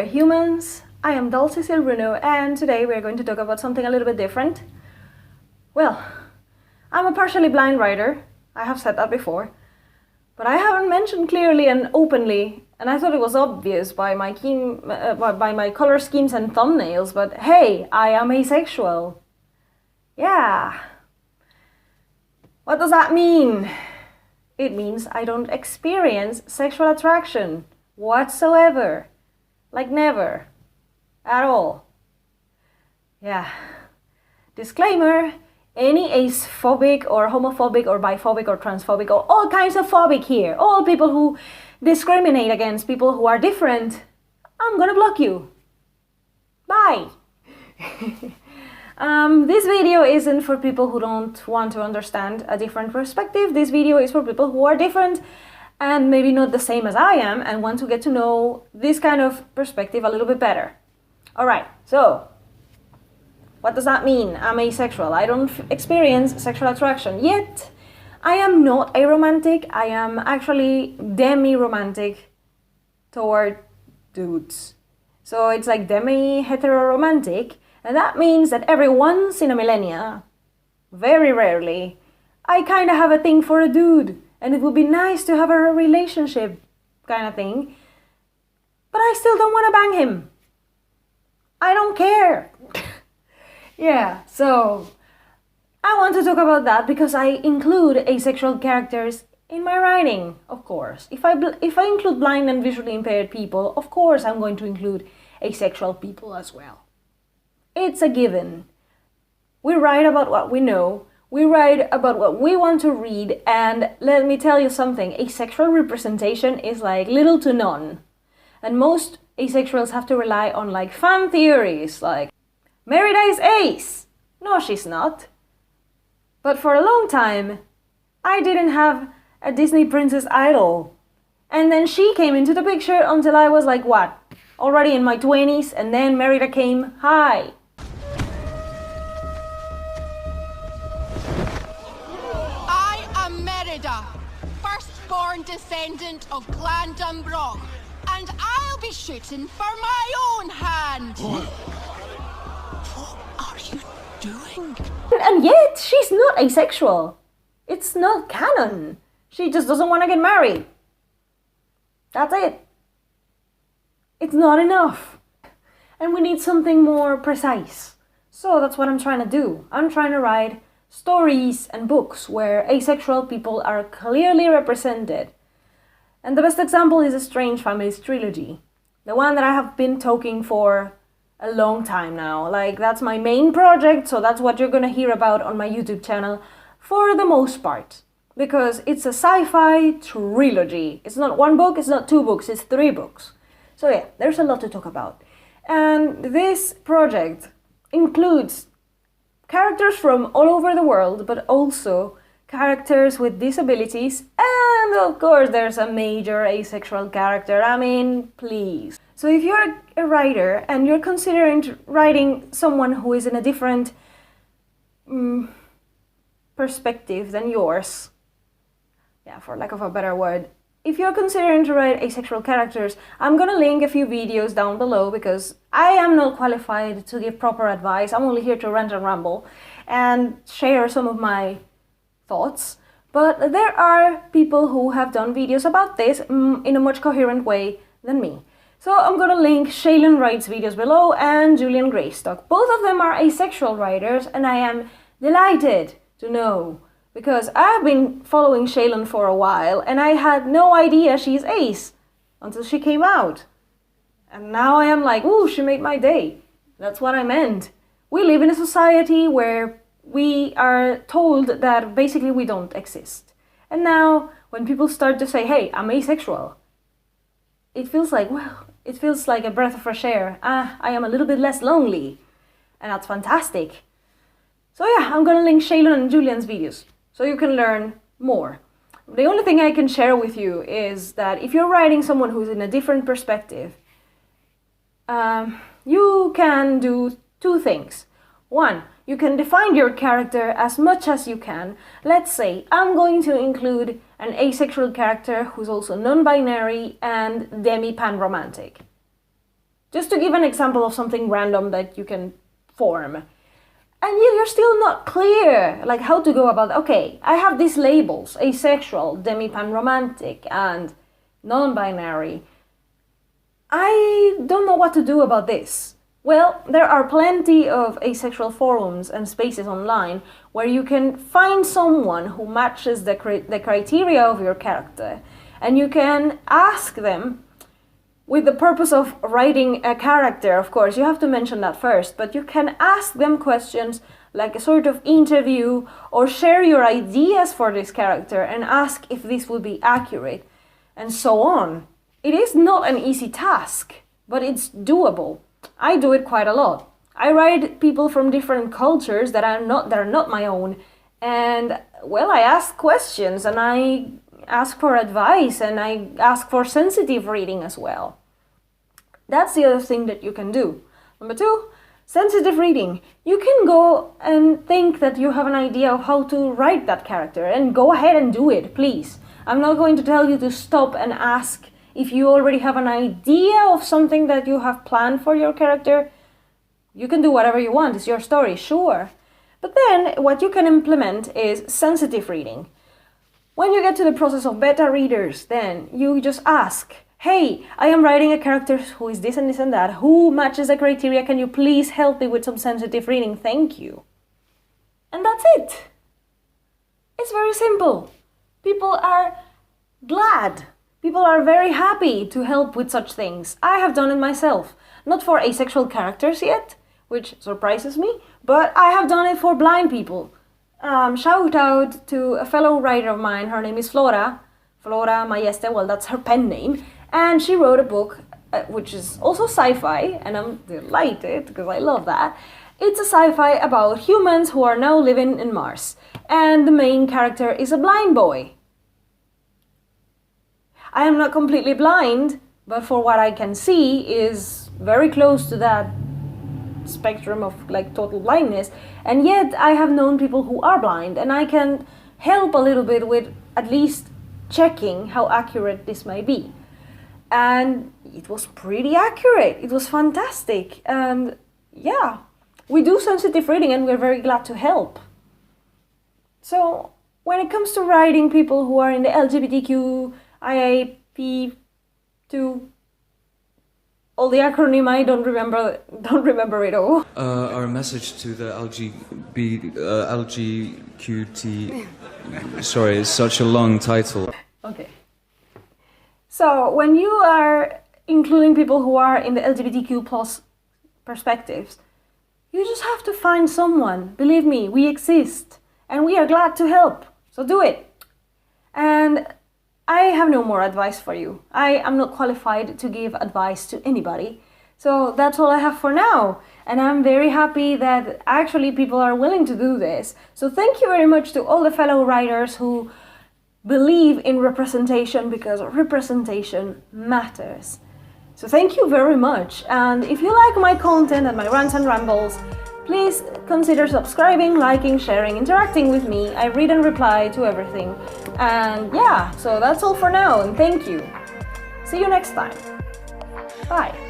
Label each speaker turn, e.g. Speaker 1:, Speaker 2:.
Speaker 1: humans. I am Dulce Bruno, and today we're going to talk about something a little bit different. Well, I'm a partially blind writer. I have said that before, but I haven't mentioned clearly and openly, and I thought it was obvious by my color schemes and thumbnails, but hey, I am asexual. Yeah. What does that mean? It means I don't experience sexual attraction whatsoever. Like never. At all. Yeah. Disclaimer, any acephobic or homophobic or biphobic or transphobic or all kinds of phobic here, all people who discriminate against people who are different, I'm gonna block you. Bye. This video isn't for people who don't want to understand a different perspective. This video is for people who are different and maybe not the same as I am and want to get to know this kind of perspective a little bit better. Alright, so what does that mean? I'm asexual. I don't experience sexual attraction yet. I am not aromantic. I am actually demi-romantic toward dudes. So it's like demi-heteroromantic, and that means that every once in a millennia, very rarely, I kind of have a thing for a dude. And it would be nice to have a relationship kind of thing. But I still don't want to bang him. I don't care. Yeah, so I want to talk about that because I include asexual characters in my writing, of course. If I include blind and visually impaired people, of course I'm going to include asexual people as well. It's a given. We write about what we know. We write about what we want to read, and let me tell you something, asexual representation is like little to none. And most asexuals have to rely on like fan theories, like Merida is ace. No, she's not. But for a long time, I didn't have a Disney princess idol. And then she came into the picture until I was like, what? Already in my 20s, and then Merida came, hi.
Speaker 2: Firstborn descendant of Clan Dunbrog, and I'll be shooting for my own hand. What are you doing?
Speaker 1: And yet, she's not asexual. It's not canon. She just doesn't want to get married. That's it. It's not enough. And we need something more precise. So that's what I'm trying to do. I'm trying to write stories and books where asexual people are clearly represented. And the best example is a Strange Families trilogy. The one that I have been talking for a long time now. Like, that's my main project, so that's what you're gonna hear about on my YouTube channel for the most part. Because it's a sci-fi trilogy. It's not one book, it's not two books, it's 3 books. So yeah, there's a lot to talk about. And this project includes characters from all over the world, but also characters with disabilities, and of course there's a major asexual character. I mean, please. So if you're a writer and you're considering writing someone who is in a different perspective than yours, yeah, for lack of a better word, if you're considering to write asexual characters, I'm gonna link a few videos down below because I am not qualified to give proper advice. I'm only here to rant and ramble and share some of my thoughts. But there are people who have done videos about this in a much coherent way than me. So I'm gonna link Shaylin Wright's videos below and Julian Greystock. Both of them are asexual writers, and I am delighted to know, because I've been following Shaylin for a while and I had no idea she's ace until she came out. And now I am like, ooh, she made my day. That's what I meant. We live in a society where we are told that basically we don't exist. And now when people start to say, hey, I'm asexual, it feels like, well, it feels like a breath of fresh air. I am a little bit less lonely. And that's fantastic. So yeah, I'm gonna link Shaylin and Julian's videos so you can learn more. The only thing I can share with you is that if you're writing someone who's in a different perspective, you can do 2 things. 1, you can define your character as much as you can. Let's say I'm going to include an asexual character who's also non-binary and demi-pan-romantic. Just to give an example of something random that you can form. And yet you're still not clear, like how to go about, okay, I have these labels, asexual, demi-panromantic, and non-binary. I don't know what to do about this. Well, there are plenty of asexual forums and spaces online where you can find someone who matches the criteria of your character, and you can ask them, with the purpose of writing a character, of course, you have to mention that first, but you can ask them questions like a sort of interview, or share your ideas for this character and ask if this would be accurate, and so on. It is not an easy task, but it's doable. I do it quite a lot. I write people from different cultures that are not my own, and well, I ask questions and I ask for advice and I ask for sensitive reading as well. That's the other thing that you can do. Number 2, sensitive reading. You can go and think that you have an idea of how to write that character, and go ahead and do it, please. I'm not going to tell you to stop and ask if you already have an idea of something that you have planned for your character. You can do whatever you want, it's your story, sure. But then what you can implement is sensitive reading. When you get to the process of beta readers, then you just ask, hey, I am writing a character who is this and this and that, who matches the criteria, can you please help me with some sensitive reading, thank you. And that's it. It's very simple. People are glad. People are very happy to help with such things. I have done it myself. Not for asexual characters yet, which surprises me, but I have done it for blind people. Shout out to a fellow writer of mine, her name is Flora Mayeste, well, that's her pen name, and she wrote a book which is also sci-fi, and I'm delighted because I love that. It's a sci-fi about humans who are now living in Mars, and the main character is a blind boy. I am not completely blind, but for what I can see is very close to that spectrum of like total blindness, and yet I have known people who are blind, and I can help a little bit with at least checking how accurate this may be. And it was pretty accurate, it was fantastic, and yeah, we do sensitive reading and we're very glad to help. So when it comes to writing people who are in the LGBTQIAP2, all the acronym, I don't remember it all.
Speaker 3: Our message to the LGQT. Sorry, it's such a long title.
Speaker 1: Okay. So when you are including people who are in the LGBTQ plus perspectives, you just have to find someone. Believe me, we exist and we are glad to help. So do it. And I have no more advice for you. I am not qualified to give advice to anybody. So that's all I have for now. And I'm very happy that actually people are willing to do this. So thank you very much to all the fellow writers who believe in representation, because representation matters. So thank you very much. And if you like my content and my rants and rambles, please consider subscribing, liking, sharing, interacting with me. I read and reply to everything. And yeah, so that's all for now, and thank you. See you next time. Bye.